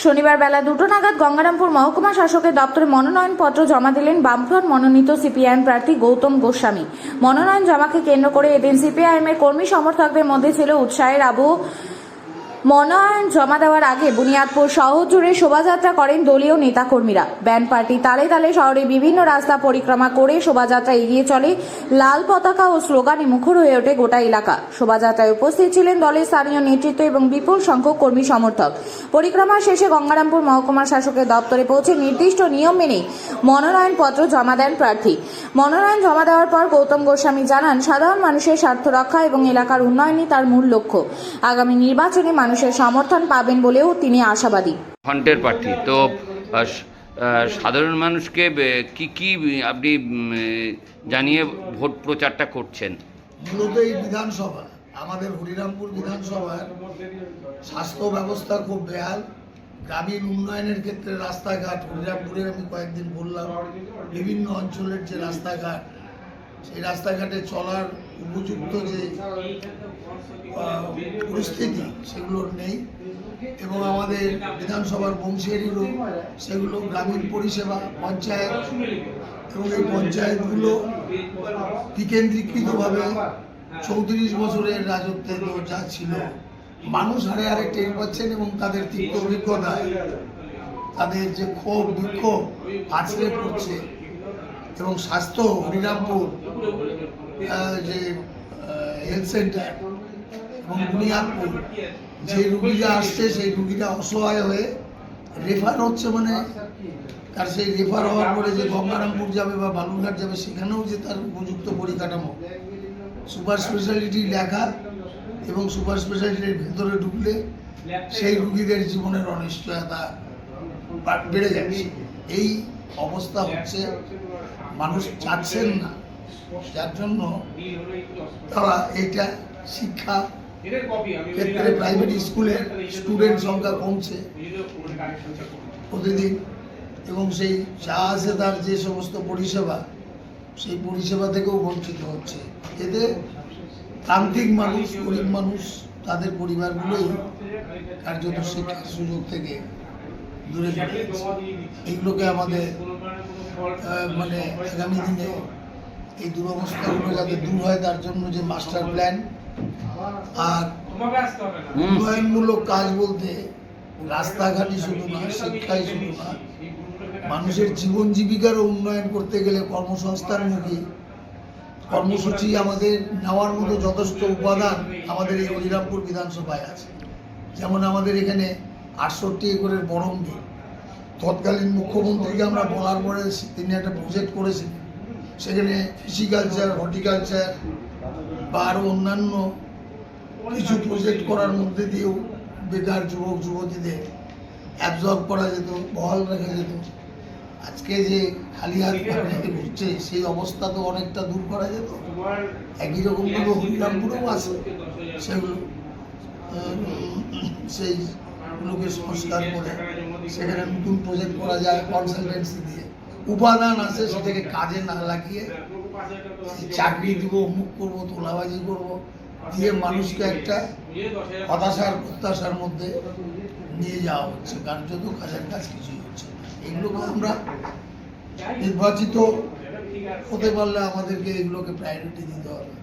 শনিবার বেলা 2টো নাগাদ গঙ্গারামপুর মহকুমা শাসকের দপ্তরে মনোনয়নপত্র জমা দিলেন বামফ্রন্ট মনোনীত সিপিআইএম প্রার্থী গৌতম গোস্বামী। মনোনয়ন জমাকে কেন্দ্র করে এদিন সিপিআইএমের কর্মী সমর্থকদের মধ্যে ছিল উৎসাহের আবহ। মনোনয়ন জমা দেওয়ার আগে বুনিয়াদপুর শহর জুড়ে শোভাযাত্রা করেন দলীয় নেতাকর্মীরা। ব্যান্ড পার্টি তালে তালে শহরের বিভিন্ন রাস্তা পরিক্রমা করে শোভাযাত্রা এগিয়ে চলে। লাল পতাকা ও স্লোগানে মুখর হয়ে ওঠে গোটা এলাকা। শোভাযাত্রায় উপস্থিত ছিলেন দলের স্থানীয় নেতৃত্ব এবং বিপুল সংখ্যক কর্মী সমর্থক। পরিক্রমা শেষে গঙ্গারামপুর মহকুমা শাসকের দপ্তরে পৌঁছে নির্দিষ্ট নিয়ম মেনে মনোনয়নপত্র জমা দেন প্রার্থী। মনোনয়ন জমা দেওয়ার পর গৌতম গোস্বামী জানান, সাধারণ মানুষের স্বার্থ রক্ষা এবং এলাকার উন্নয়নই তার মূল লক্ষ্য। আগামী নির্বাচনে মানুষের সমর্থন পাবেন বলেও তিনি আশাবাদী। ফ্রন্টের প্রার্থী তো সাধারণ মানুষকে কি আপনি জানিয়ে ভোট প্রচারটা করছেন? মূলত এই বিধানসভা, আমাদের হরিরামপুর বিধানসভার স্বাস্থ্য ব্যবস্থা খুব বেহাল। গ্রামীণ উন্নয়নের ক্ষেত্রে রাস্তাঘাট, হরিরামপুরের আমি কয়েকদিন বললাম, বিভিন্ন অঞ্চলের যে রাস্তাঘাট, সেই রাস্তাঘাটে চলার উপযুক্ত যে পরিস্থিতি সেগুলোর নেই। এবং আমাদের বিধানসভার বংশীহারিরও সেগুলো গ্রামীণ পরিষেবা, পঞ্চায়েত এবং এই পঞ্চায়েতগুলো বিকেন্দ্রীকৃতভাবে 34 বছরের রাজত্বে তো যা ছিল, মানুষ হারে হারে টের পাচ্ছেন এবং তাদের তিক্ত অভিজ্ঞতায় তাদের যে ক্ষোভ বিক্ষোভ আছড়ে পড়ছে। এবং স্বাস্থ্য, হরিরামপুর যে হেলথ সেন্টার এবং বুনিয়াদপুর, যে রুগীরা আসছে সেই রুগীরা অসহায় হয়ে রেফার হচ্ছে, মানে তার সেই রেফার হওয়ার পরে যে গঙ্গারামপুর যাবে বা বালুরঘাট যাবে, সেখানেও যে তার উপযুক্ত পরিকাঠামো, সুপার স্পেশালিটি লেখা এবং সুপার স্পেশালিটির ভেতরে ঢুকলে সেই রুগীদের জীবনের অনিশ্চয়তা বেড়ে যাচ্ছে। এই অবস্থা হচ্ছে, মানুষ চাচ্ছেন না, যার জন্য তারা এইটা শিক্ষা ক্ষেত্রে প্রাইভেট স্কুলের স্টুডেন্ট সংখ্যা কমছে প্রতিদিন, এবং সেই যা আছে তার যে সমস্ত পরিষেবা, সেই পরিষেবা থেকেও বঞ্চিত হচ্ছে। এতে প্রান্তিক মানুষ, গরিব মানুষ, তাদের পরিবারগুলোই কার্যত শিক্ষার সুযোগ থেকে দূরে চলে যাচ্ছে। এইগুলোকে আমাদের মানে আগামী দিনে এই দুরবস্থাগুলো যাতে দূর হয় তার জন্য যে মাস্টার প্ল্যান আর উন্নয়নমূলক কাজ বলতে রাস্তাঘাটই শুধু না, শিক্ষাই শুধু না, মানুষের জীবন জীবিকারও উন্নয়ন করতে গেলে কর্মসংস্থানমুখী কর্মসূচি আমাদের নেওয়ার মতো যথেষ্ট উপাদান আমাদের এই হরিরামপুর বিধানসভায় আছে। যেমন আমাদের এখানে 68 একরের বরঙ্গি, তৎকালীন মুখ্যমন্ত্রীকে আমরা বলার পরে তিনি একটা প্রজেক্ট করেছিলেন, সেখানে ফিশিকালচার, হর্টিকালচার বা আরও অন্যান্য কিছু প্রজেক্ট করার মধ্যে দিয়েও বেকার যুবক যুবতীদের অ্যাবজর্ব করা যেত, বহাল রাখা যেত। আজকে যে খালি হাত পাখিতে ঘুরছে, সেই অবস্থা তো অনেকটা দূর করা যেত। একই রকমভাবে হরিরামপুরেও আছে, সেগুলো সেইগুলোকে সংস্কার করে সেখানে নতুন প্রজেক্ট করা যায় কনসালটেন্সি দিয়ে। উপাদান আছে, সেটাকে কাজে না লাগিয়ে চাকরি দিব, অমুক করবো, তোলাবাজি করবো দিয়ে মানুষকে একটা হতাশার প্রত্যাশার মধ্যে নিয়ে যাওয়া হচ্ছে। কার্যত কাজের কাজ কিছুই হচ্ছে। এগুলোকে আমরা নির্বাচিত হতে পারলে আমাদেরকে এগুলোকে প্রায়োরিটি দিতে হবে।